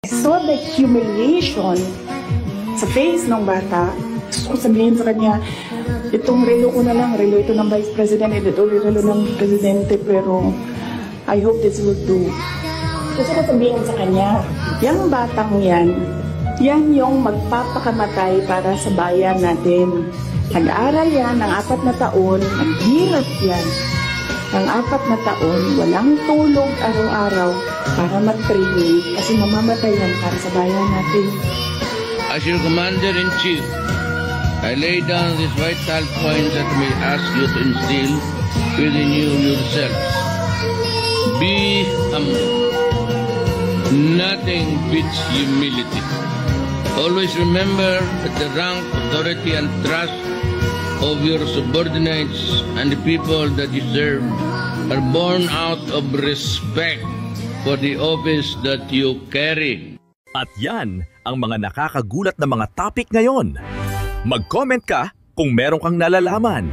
saw the humiliation sa face ng bata. Gusto ko sabihin sa kanya, itong relo ko na lang, relo ito ng Vice President, ito relo ng Presidente, pero I hope this will do. Gusto ko sabihin sa kanya, yung batang yan yung magpapakamatay para sa bayan natin. Nag-aaral yan ng 4 na taon, naghirap yan ng 4 na taon, walang tulog araw-araw para mag-training kasi mamamatay yan para sa bayan natin. As your Commander-in-Chief, I lay down these vital points that may ask you to instill within you yourselves. Be humble. Nothing beats humility. Always remember that the rank, authority, and trust of your subordinates and the people that you serve are born out of respect for the office that you carry. At yan ang mga nakakagulat na mga topic ngayon. Mag-comment ka kung meron kang nalalaman.